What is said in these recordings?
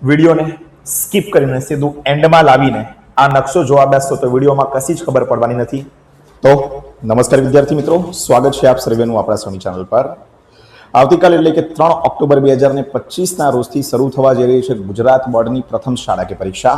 વિડીયોને સ્કીપ કરીને સીધું એન્ડમાં લાવીને આ નકશો જોવા બેસતો તો વિડીયોમાં કશી જ ખબર પડવાની નથી. તો નમસ્કાર વિદ્યાર્થી મિત્રો, સ્વાગત છે આપ સર્વેનું આપણા સમી ચેનલ પર. આવતીકાલે એટલે કે 3 ઓક્ટોબર 2025ના રોજથી શરૂ થવા જઈ રહી છે ગુજરાત બોર્ડની પ્રથમ શાળાકીય પરીક્ષા.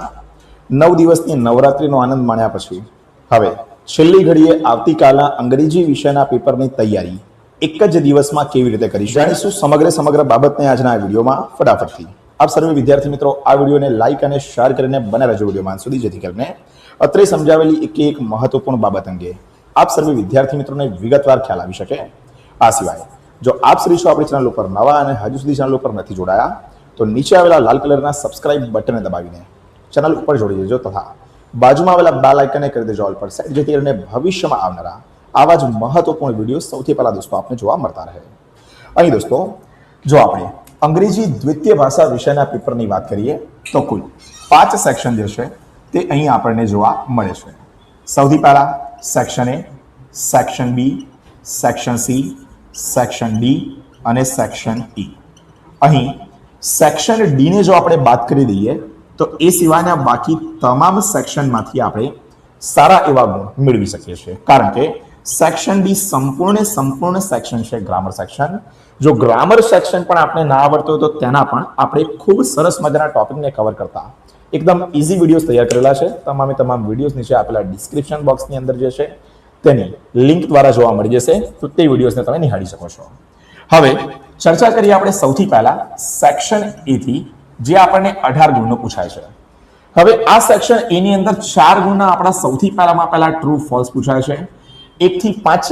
9 દિવસની નવરાત્રીનો આનંદ માણ્યા પછી હવે છેલ્લી ઘડીએ આવતીકાલના અંગ્રેજી વિષયના પેપરની તૈયારી એક જ દિવસમાં કેવી રીતે કરી જાણીશું સમગ્ર બાબતને આજના આ વિડીયોમાં ફટાફટથી. આપ સર્વે વિદ્યાર્થી મિત્રો આ વિડીયોને લાઇક અને શેર કરીને બને રહેજો વિડીયોમાં સુધી, જેથી કરીને અત્રે સમજાવેલી એક મહત્વપૂર્ણ બાબત અંગે આપ સર્વે વિદ્યાર્થી મિત્રોને વિગતવાર ખ્યાલ આવી શકે. આ સિવાય જો આપ શ્રી છો આપણી ચેનલ ઉપર નવા અને હજુ સુધી ચેનલ ઉપર નથી જોડાયા તો નીચે આવેલા લાલ કલરના સબસ્ક્રાઇબ બટનને દબાવીને ચેનલ ઉપર જોડી દેજો તથા બાજુમાં આવેલા બેલ આઇકનને કરી દેજો ઓલ પર સેટ, જેથી કરીને ભવિષ્યમાં આવનારા આવા જ મહત્વપૂર્ણ વિડીયો સૌથી પહેલા દોસ્તો આપને જોવા મળતા રહે. અહીં દોસ્તો જો આપણે અંગ્રેજી દ્વિતીય ભાષા વિષયના પેપરની વાત કરીએ તો કુલ 5 સેક્શન જે છે તે અહીં આપણને જોવા મળે છે. સૌથી પહેલા section A, section B, section C, section D અને સેક્શન ઈ. અહીં સેક્શન ડી ને જો આપણે વાત કરી દઈએ તો એ સિવાયના બાકી તમામ સેક્શનમાંથી આપણે સારા એવા ગુણ મેળવી શકીએ છીએ, કારણ કે સેક્શન ડી સંપૂર્ણ સેક્શન છે ગ્રામર સેક્શન. જો ગ્રામર સેક્શન પણ આપણે ના આવડતો હોય તો તેના પણ આપણે ખૂબ સરસ મજાના ટોપિકને કવર કરતા એકદમ ઇઝી વિડીયોઝ તૈયાર કરેલા છે. તમામ વિડીયોઝ નીચે આપેલા ડિસ્ક્રિપ્શન બોક્સની અંદર જે છે તેની લિંક દ્વારા જોવા મળી જશે, તો તે વિડીયોઝને તમે નિહાળી શકો છો. હવે ચર્ચા કરીએ આપણે સૌથી પહેલા સેક્શન એ થી, જે આપણને 18 ગુણનો પૂછાય છે. હવે આ સેક્શન એ ની અંદર 4 ગુણના આપણા સૌથી પહેલા ટ્રુ ફોલ્સ પૂછાય છે. 1 થી 5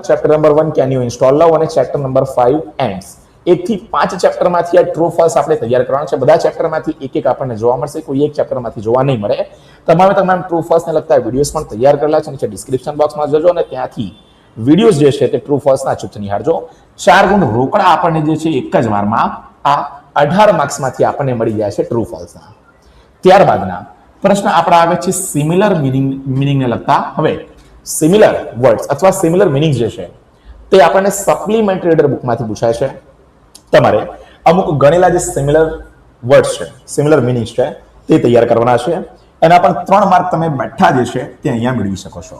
chapter number 1 can you install love અને ચેપ્ટર નંબર 5 એન્ડ્સ. 1 થી 5 ચેપ્ટરમાંથી આ ટ્રુ ફોલ્સ આપણે તૈયાર કરવાના છે. બધા ચેપ્ટરમાંથી એક આપણને જોવા મળશે, કોઈ એક ચેપ્ટરમાંથી જોવા નહીં મળે. તમામ ટ્રુ ફોલ્સને લગતા વિડીયોઝ પણ તૈયાર કરેલા છે, નીચે ડિસ્ક્રિપ્શન બોક્સમાં જજો અને ત્યાંથી વિડીયોઝ જે છે તે ટ્રુ ફોલ્સના અચૂક નિહાળજો. 4 ગુણ રોકડા આપણને જે છે એક જ વારમાં આ 18 માર્ક્સમાંથી આપણને મળી જાય છે ટ્રુ ફોલ્સના. ત્યારબાદના પ્રશ્ન આપણા આવે છે સિમિલર મિનિંગને લગતા. હવે સિમિલર વર્ડ્સ અથવા સિમિલર મિનિંગ જે છે તે આપણને સપ્લિમેન્ટરી રીડર બુકમાંથી પૂછાય છે. તમારે અમુક ગણેલા જે સિમિલર વર્ડ્સ છે, સિમિલર મિનિંગ્સ છે તે તૈયાર કરવાના છે. એના પણ 3 માર્ક તમે બેઠા જે છે તે અહીંયા મેળવી શકો છો.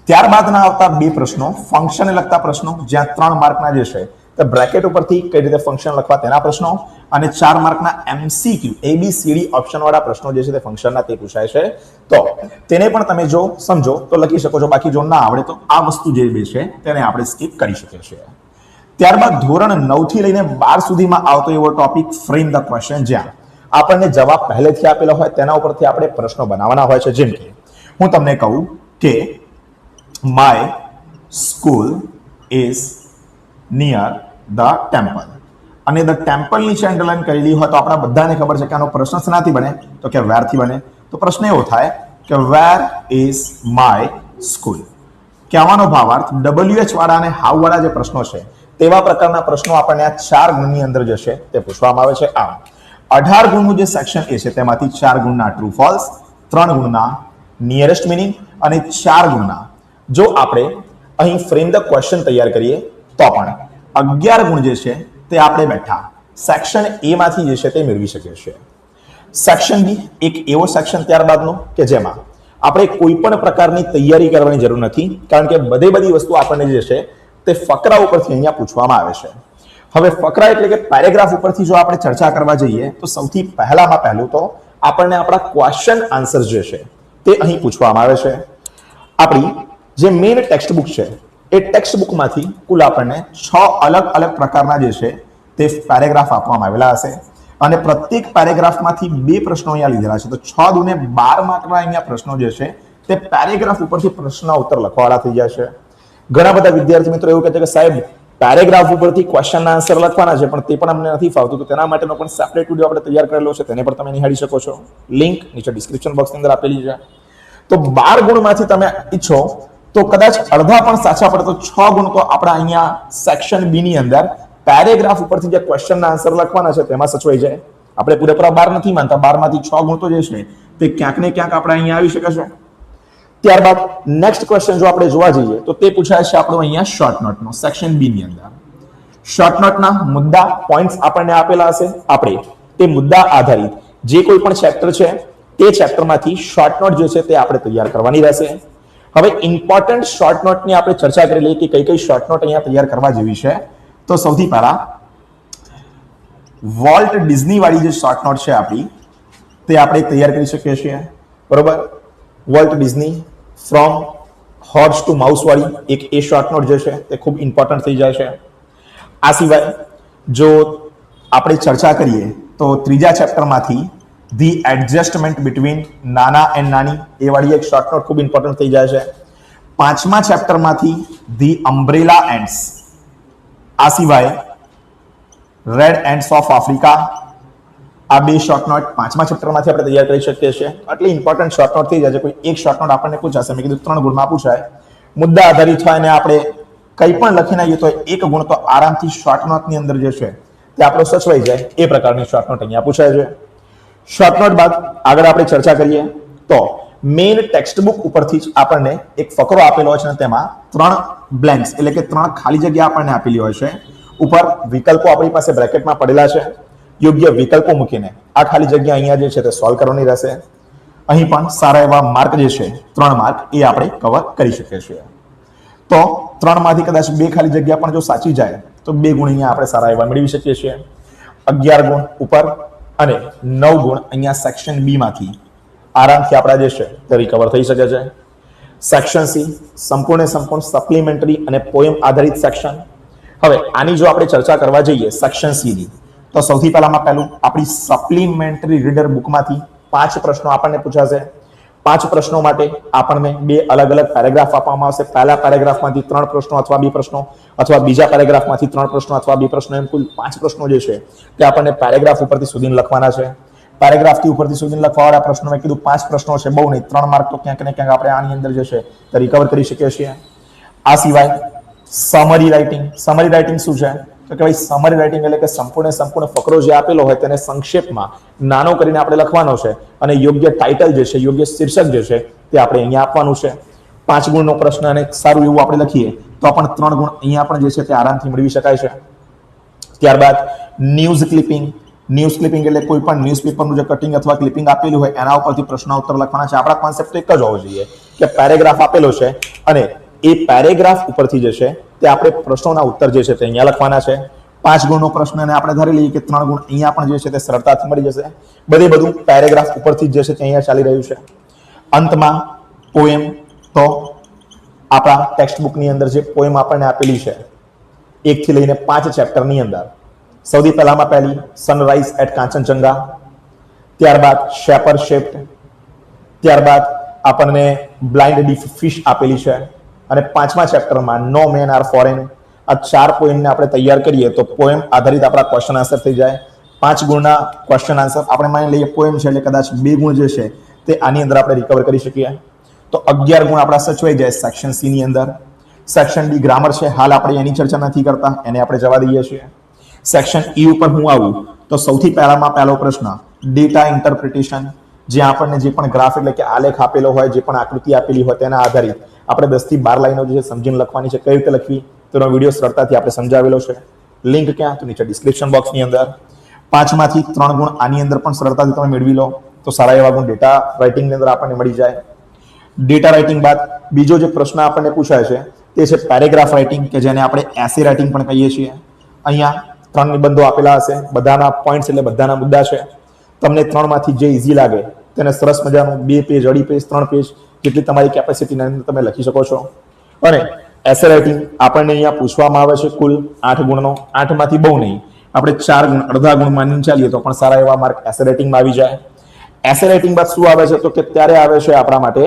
ત્યારબાદના આવતા 2 પ્રશ્નો ફંક્શનને લગતા પ્રશ્નો, જ્યાં 3 માર્કના જે છે તે બ્રેકેટ ઉપરથી કઈ રીતે ફંક્શન લખવા તેના પ્રશ્નો, અને 4 માર્કના એમસીક્યુ એબીસીડી ઓપ્શન વાળા પ્રશ્નો જે છે તે ફંક્શનના તે પૂછાય છે. તો તેને પણ તમે જો સમજો તો લખી શકો છો, બાકી જો ના આવડે તો આ વસ્તુ જે બે છે તેને આપણે સ્કીપ કરી શકીએ છીએ. ત્યારબાદ ધોરણ 9 થી લઈને 12 સુધીમાં આવતો એવો ટોપિક ફ્રેમ ધ ક્વેશ્ચન, જ્યાં આપણને જવાબ પહેલેથી આપેલો હોય તેના ઉપરથી આપણે પ્રશ્નો બનાવવાના હોય છે. જેમ કે હું તમને કહું કે my school is near the temple, અને ધ ટેમ્પલ નીચે અંડરલાઈન કરેલી હોય તો આપણા બધાને ખબર છે કે આનો પ્રશ્ન શેનાથી બને, તો કે વેર થી બને. તો પ્રશ્ન એવો થાય કે વેર ઇઝ માય સ્કૂલ. કહેવાનો ભાવાર્થ WH વાળા અને હાઉ વાળા જે પ્રશ્નો છે તેવા પ્રકારના પ્રશ્નો આપણને આ 4 ગુણની અંદર જે છે તે પૂછવામાં આવે છે. આમ 18 ગુણનું જે સેક્શન એ છે તેમાંથી 4 ગુણના ટ્રુ ફોલ્સ, 3 ગુણના નિયરેસ્ટ મિનિંગ અને 4 ગુણના જો આપણે અહીં ફ્રેમ ધ ક્વેશ્ચન તૈયાર કરીએ તો પણ 11 ગુણ જે છે તે આપણે બેઠા સેક્શન એ માંથી જે છે તે મેળવી શકીએ છીએ. સેક્શન બી એક એવો સેક્શન ત્યારબાદનો કે જેમાં આપણે કોઈ પણ પ્રકારની તૈયારી કરવાની જરૂર નથી, કારણ કે બધી વસ્તુ આપણને જે છે તે ફકરા ઉપરથી અહીંયા પૂછવામાં આવે છે. હવે ફકરા એટલે કે પેરેગ્રાફ ઉપરથી જો આપણે ચર્ચા કરવા જઈએ તો સૌથી પહેલું તો આપણને આપણા ક્વેશ્ચન આન્સર જે છે તે અહીં પૂછવામાં આવે છે. આપણી જે મેઇન ટેક્સ્ટ બુક છે એ ટેક્સ્ટ બુકમાંથી કુલ આપણને 6 અલગ પ્રકારના જે છે તે પેરેગ્રાફ આપવામાં આવેલા હશે, અને પ્રત્યેક પેરેગ્રાફમાંથી 2 પ્રશ્નો અહીંયા લીધેલા છે. તો 6 દુને 12 માર્કના અહીંયા પ્રશ્નો જે છે તે પેરેગ્રાફ ઉપરથી પ્રશ્નના ઉત્તર લખવાવાળા થઈ જાય છે. ઘણા બધા વિદ્યાર્થી મિત્રો એવું કહે છે કે સાહેબ પેરેગ્રાફ ઉપરથી ક્વેશ્ચનના આન્સર લખવાના છે પણ તે પણ અમને નથી ફાવતું, તો તેના માટેનો પણ સેપરેટ વિડીયો આપણે તૈયાર કરેલો છે, તેને પણ તમે નિહાળી શકો છો. લિંક નીચે ડિસ્ક્રિપ્શન બોક્સની અંદર આપેલી છે. તો 12 ગુણમાંથી તમે ઈચ્છો તો કદાચ અડધા પણ સાચા પડે તો 6 ગુણ તો આપણા અહીંયા સેક્શન બી ની અંદર પેરેગ્રાફ ઉપરથી જે ક્વેશ્ચનના આન્સર લખવાના છે તેમાં સચવાઈ જાય. આપણે પૂરેપૂરા 12 નથી માનતા, 12 માંથી 6 ગુણ તો જે છે તે ક્યાંક ને ક્યાંક આપણે અહીંયા આવી શકે છે. ત્યારબાદ નેક્સ્ટ ક્વેશ્ચન જો આપણે જોવા જઈએ તો તે પૂછાય છે આપણો અહીંયા શોર્ટ નોટનો સેક્શન બી ની અંદર. શોર્ટ નોટના મુદ્દા પોઈન્ટ્સ આપણને આપેલા હશે, આપણે તે મુદ્દા આધારિત જે કોઈ પણ ચેપ્ટર છે તે ચેપ્ટરમાંથી શોર્ટ નોટ જે છે તે આપણે તૈયાર કરવાની રહેશે. હવે ઇમ્પોર્ટન્ટ શોર્ટ નોટની આપણે ચર્ચા કરી લઈએ કે કઈ શોર્ટ નોટ અહીંયા તૈયાર કરવા જેવી છે. તો સૌથી પહેલા વોલ્ટ ડિઝની વાળી જે શોર્ટ નોટ છે આપણી તે આપણે તૈયાર કરી શકીએ છીએ. બરોબર, Walt Disney from horse to mouse વાળી એક એ શોર્ટ નોટ જે છે તે ખૂબ ઇમ્પોર્ટન્ટ થઈ જાય છે. આ સિવાય જો આપણે ચર્ચા કરીએ તો ત્રીજા ચેપ્ટરમાંથી ધી એડજસ્ટમેન્ટ બિટવીન નાના એન્ડ નાની એ વાળી એક શોર્ટ નોટ ખૂબ ઇમ્પોર્ટન્ટ થઈ જાય છે. પાંચમા ચેપ્ટરમાંથી ધી અમ્બ્રેલા એન્ડ્સ, આ સિવાય રેડ એન્ડ્સ ઓફ આફ્રિકા, આ બે શોર્ટ નોટ પાંચમા ચેપ્ટરમાંથી આપણે તૈયાર કરી શકીએ છીએ. એટલે ઇમ્પોર્ટન્ટ શોર્ટ નોટ થઈ જાય છે. કોઈ એક શોર્ટ નોટ આપણને પૂછાશે, મેં કીધું 3 ગુણમાં પૂછાય, મુદ્દા આધારિત હોય અને આપણે કંઈ પણ લખીને આવીએ તો 1 ગુણ તો આરામથી શોર્ટ નોટની અંદર જે છે તે આપણો સચવાઈ જાય એ પ્રકારની શોર્ટ નોટ અહીંયા પૂછાય છે. શોર્ટ નોટ બાદ આગળ આપણે ચર્ચા કરીએ તો મેઇન ટેક્સ્ટ બુક ઉપરથી જ આપણને એક ફકરો આપેલો હોય છે અને તેમાં 3 બ્લેન્ક્સ એટલે કે 3 ખાલી જગ્યા આપણને આપેલી હોય છે. ઉપર વિકલ્પો આપણી પાસે બ્રેકેટમાં પડેલા છે. યોગ્ય વિકલ્પો મૂકીને આ ખાલી જગ્યા અહીંયા જે છે તે સોલ્વ કરવાની રહેશે. અહીં પણ સારા એવા માર્ક જે છે 3 માર્ક એ આપણે કવર કરી શકીએ છીએ. તો 3 માંથી કદાચ 2 ખાલી જગ્યા પણ જો સાચી જાય તો 2 ગુણ અહીંયા આપણે સારા એવા મેળવી શકીએ છીએ. 11 ગુણ ઉપર અને 9 ગુણ અહીંયા સેક્શન બી માંથી આરામથી આપણા જે છે તે રિકવર થઈ શકે છે. સેક્શન સી સંપૂર્ણ સપ્લિમેન્ટરી અને પોએમ આધારિત સેક્શન. હવે આની જો આપણે ચર્ચા કરવા જઈએ સેક્શન સી ની તો સૌથી પહેલામાં પહેલું આપણી સપ્લિમેન્ટરી રીડર બુકમાંથી 5 પ્રશ્નો આપણને પૂછાશે. 5 પ્રશ્નો માટે આપણને 2 અલગ અલગ પેરેગ્રાફ આપવામાં આવશે. પહેલા પેરેગ્રાફમાંથી 3 પ્રશ્નો અથવા 2 પ્રશ્નો અથવા બીજા પેરેગ્રાફમાંથી 3 પ્રશ્નો અથવા 2 પ્રશ્નો, એમ કુલ 5 પ્રશ્નો જે છે તે આપણને પેરેગ્રાફ ઉપરથી સુધીને લખવાના છે. પેરેગ્રાફથી ઉપરથી સુધીને લખવાવાળા પ્રશ્નો મેં કીધું 5 પ્રશ્નો છે, બહુ નહીં, 3 માર્ક તો ક્યાંક ને ક્યાંક આપણે આની અંદર જે છે તે રિકવર કરી શકીએ છીએ. આ સિવાય સમરી રાઇટિંગ શું છે તો કે ભાઈ સમરી રાઇટિંગ એટલે કે સંપૂર્ણ ફકરો જે આપેલો હોય તેને સંક્ષેપમાં નાનો કરીને આપણે લખવાનો છે અને યોગ્ય ટાઇટલ જે છે, યોગ્ય શીર્ષક જે છે તે આપણે અહીંયા આપવાનું છે. 5 ગુણનો પ્રશ્ન અને સારું એવું આપણે લખીએ તો પણ 3 ગુણ અહીંયા પણ જે છે તે આરામથી મેળવી શકાય છે. ત્યારબાદ ન્યૂઝ ક્લિપિંગ એટલે કોઈ પણ ન્યૂઝપેપરનું જે કટિંગ અથવા ક્લિપિંગ આપેલું હોય એના ઉપરથી પ્રશ્ન ઉત્તર લખવાના છે. આપણા કોન્સેપ્ટ એક જ હોવો જોઈએ કે પેરેગ્રાફ આપેલો છે અને એ પેરેગ્રાફ ઉપરથી જે છે તે આપણે પ્રશ્નોના ઉત્તર જે છે તે અહીંયા લખવાના છે. 5 ગુણનો પ્રશ્ન અને આપણે ધારી લઈએ કે 3 ગુણ અહીંયા પણ જે છે તે સરળતાથી મળી જશે. બધું પેરેગ્રાફ ઉપરથી જે છે તે અહીંયા ચાલી રહ્યું છે. અંતમાં પોએમ, તો આપણા ટેક્સ્ટ બુકની અંદર જે પોએમ આપણને આપેલી છે 1 થી લઈને 5 ચેપ્ટરની અંદર સૌથી પહેલામાં પહેલી સનરાઈઝ એટ કાંચનજંગા, ત્યારબાદ શેપર શેપ્ડ, ત્યારબાદ આપણને બ્લાઇન્ડ ફિશ આપેલી છે અને 5મા ચેપ્ટરમાં નો મેન આર ફોરેન. આ 4 પોએમને આપણે તૈયાર કરીએ તો પોએમ આધારિત આપણા ક્વેશ્ચન આન્સર થઈ જાય. 5 ગુણના ક્વેશ્ચન આન્સર આપણે માની લઈએ પોએમ છે એટલે કદાચ 2 ગુણ જે છે તે આની અંદર આપણે રિકવર કરી શકીએ તો 11 ગુણ આપણા સચવાઈ જાય સેક્શન સી ની અંદર. સેક્શન ડી ગ્રામર છે, હાલ આપણે એની ચર્ચા નથી કરતા, એને આપણે જવા દઈએ છીએ. સેક્શન ઈ ઉપર હું આવું તો સૌથી પહેલામાં પહેલો પ્રશ્ન ડેટા ઇન્ટરપ્રિટેશન, જે આપણને જે પણ ગ્રાફ એટલે કે આલેખ આપેલો હોય, જે પણ આકૃતિ આપેલી હોય તેના આધારિત આપણે 10 થી 12 લાઈનો જે સમજીને લખવાની છે. કઈ રીતે લખવી તેનો વિડીયો સરળતાથી આપણે સમજાવેલો છે. લિંક ક્યાં તો નીચે ડિસ્ક્રિપ્શન બોક્સની અંદર. 5 માંથી 3 ગુણ આની અંદર પણ સરળતાથી તમે મેળવી લો તો સારા એવા ગુણ ડેટા રાઇટિંગની અંદર આપણને મળી જાય. ડેટા રાઇટિંગ બાદ બીજો જે પ્રશ્ન આપણને પૂછાય છે તે છે પેરેગ્રાફ રાઇટિંગ, કે જેને આપણે એસે રાઇટિંગ પણ કહીએ છીએ. અહીંયા 3 નિબંધો આપેલા હશે, બધાના પોઈન્ટ્સ એટલે બધાના મુદ્દા છે. તમને 3 માંથી જે ઈઝી લાગે તેને સરસ મજાનું 2 પેજ, 2.5 પેજ, 3 પેજ જેટલી તમારી કેપેસિટીની અંદર તમે લખી શકો છો. અને એસે રાઇટિંગ આપણને અહીંયા પૂછવામાં આવે છે કુલ 8 ગુણનો. 8 માંથી બહુ નહીં, આપણે 4 ગુણ, અડધા ગુણ માનીને ચાલીએ તો પણ સારા એવા માર્ક એસે રાઇટિંગમાં આવી જાય. એસે રાઇટિંગ બાદ શું આવે છે તો કે ત્યારે આવે છે આપણા માટે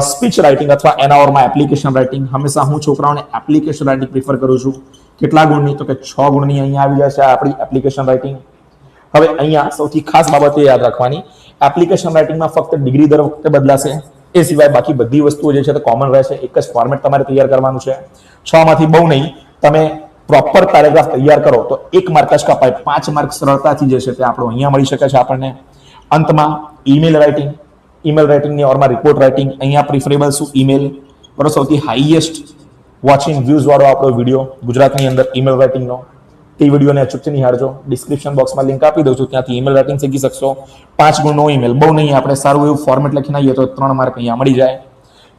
સ્પીચ રાઇટિંગ અથવા એના ઓરમાં એપ્લિકેશન રાઇટિંગ. હંમેશા હું છોકરાઓને એપ્લિકેશન રાઇટિંગ પ્રિફર કરું છું. કેટલા ગુણની તો કે 6 ગુણની અહીંયા આવી જાય છે આપણી એપ્લિકેશન રાઇટિંગ. હવે અહીંયા સૌથી ખાસ બાબત એ યાદ રાખવાની, એપ્લિકેશન રાઇટિંગમાં ફક્ત ડિગ્રી દર વખતે બદલાશે, એ સિવાય બાકી બધી વસ્તુઓ જે છે તે કોમન રહેશે. એક જ ફોર્મેટ તમારે તૈયાર કરવાનું છે. 6 માંથી બહુ નહીં, તમે પ્રોપર પેરેગ્રાફ તૈયાર કરો તો 1 માર્ક જ કપાય. 5 માર્ક સરળતાથી જે છે તે આપણો અહીંયા મળી શકે છે આપણને. અંતમાં ઈમેલ રાઇટિંગની ઓરમાં રિપોર્ટ રાઇટિંગ. અહીંયા પ્રિફરેબલ શું ઈમેલ, બરોબર, સૌથી હાઈએસ્ટ વોચિંગ વ્યૂઝ વાળો આપણો વિડીયો ગુજરાતની અંદર ઈમેલ રાઇટિંગનો. તે વિડીયોને અચૂકથી નિહાળજો. ડિસ્ક્રિપ્શન બોક્સમાં લિંક આપી દઉં છું, ત્યાંથી ઈમેલ રાઇટિંગ શીખી શકશો. 5 ગુણનો ઈમેલ, બહુ નહીં, આપણે સારું એવું ફોર્મેટ લખીને આવીએ તો 3 માર્ક અહીંયા મળી જાય.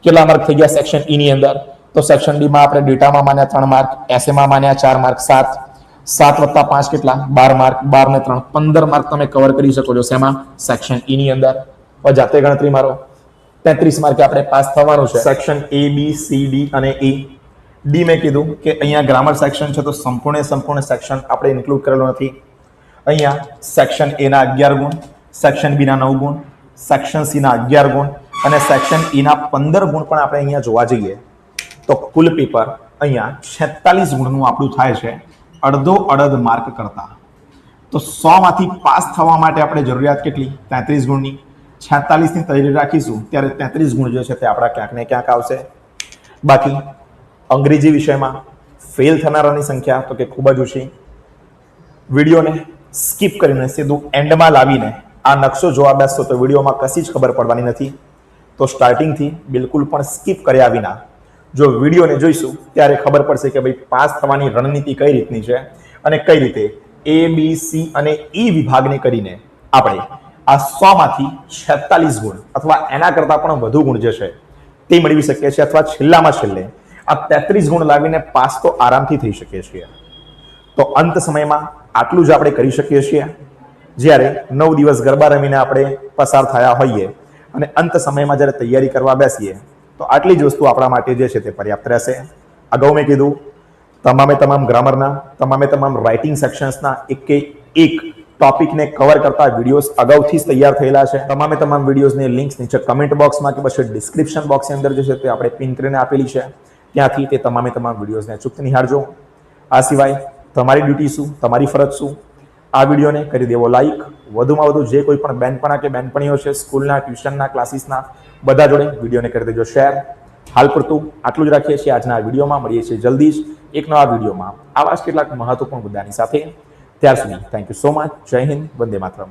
કેટલા માર્ક થઈ ગયા સેક્શન ઈ ની અંદર? તો સેક્શન ડી માં આપણે ડેટામાં માન્યા 3 માર્ક, એસએમાં માન્યા 4 માર્ક, 7 + 5 કેટલા? 12 માર્ક, 12 ને 3 15 માર્ક તમે કવર કરી શકો છો. શેમાં? સેક્શન ઈ ની અંદર. હવે જાતે ગણતરી મારો. 33 માર્કે આપણે પાસ થવાનું છે. Section A, B, C, D અને ઈ. ડી મેં કીધું કે અહીંયા ગ્રામર સેક્શન છે, તો સંપૂર્ણ સેક્શન આપણે ઇન્ક્લુડ કરેલો નથી. અહીંયા સેક્શન એ ના 11 ગુણ, સેક્શન બી ના 9 ગુણ, સેક્શન સી ના 11 ગુણ અને સેક્શન ઈ ના 15 ગુણ પણ આપણે અહીંયા જોવા જઈએ તો કુલ પેપર અહીંયા 46 ગુણનું આપણું થાય છે, અડધ માર્ક કરતા. તો 100 માંથી પાસ થવા માટે આપણે જરૂરિયાત કેટલી? 33 ગુણની. 46 ની તૈયારી રાખીશું ત્યારે 33 ગુણ જે છે તે આપણા ક્યાંક ને ક્યાંક આવશે. બાકી અંગ્રેજી વિષયમાં ફેલ થનારાની સંખ્યા તો કે ખૂબ જ ઓછી. વિડીયોને સ્કીપ કરીને સીધું એન્ડમાં લાવીને આ નકશો જોવા બેસતો તો વિડીયોમાં કશી જ ખબર પડવાની નથી. તો સ્ટાર્ટિંગથી બિલકુલ પણ સ્કીપ કર્યા વિના જો વિડીયોને જોઈશું ત્યારે ખબર પડશે કે ભાઈ પાસ થવાની રણનીતિ કઈ રીતની છે અને કઈ રીતે એ, બી, સી અને ઈ વિભાગને કરીને આપણે આ 100 માંથી 46 ગુણ અથવા એના કરતાં પણ વધુ ગુણ જે છે તે મેળવી શકીએ છીએ, અથવા છેલ્લામાં છેલ્લે આ 33 ગુણ લાવીને પાસ તો આરામથી થઈ શકીએ છીએ. તો અંત સમયમાં આટલું જ આપણે કરી શકીએ છીએ. જ્યારે 9 દિવસ ગરબા રમીને આપણે પસાર થયા હોઈએ અને અંત સમયમાં જ્યારે તૈયારી કરવા બેસીએ તો આટલી જ વસ્તુ આપણા માટે જે છે તે પર્યાપ્ત રહેશે. અગાઉ મેં કીધું તમામ ગ્રામરના, તમામ રાઇટિંગ સેક્શન્સના એક ટોપિકને કવર કરતા વિડીયોઝ અગાઉથી જ તૈયાર થયેલા છે. તમામ વિડીયોઝની લિંક્સ નીચે કમેન્ટ બોક્સમાં કે પછી ડિસ્ક્રિપ્શન બોક્સની અંદર જે છે તે આપણે પિન કરીને આપેલી છે. ત્યાંથી તે તમામ વિડીયોઝને અચૂકથી નિહાળજો. આ સિવાય તમારી ડ્યુટી શું, તમારી ફરજ શું? આ વિડીયોને કરી દેવો લાઈક. વધુમાં વધુ જે કોઈ પણ બેનપણા કે બેનપણીઓ છે સ્કૂલના, ટ્યુશનના, ક્લાસીસના, બધા જોડે વિડીયોને કરી દેજો શેર. હાલ પૂરતું આટલું જ રાખીએ છીએ આજના વિડીયોમાં. મળીએ છીએ જલ્દી જ એક નવા વિડીયોમાં આવા જ કેટલાક મહત્વપૂર્ણ મુદ્દાની સાથે. ત્યાર સુધી થેન્ક યુ સો મચ. જય હિન્દ, વંદે માતરમ.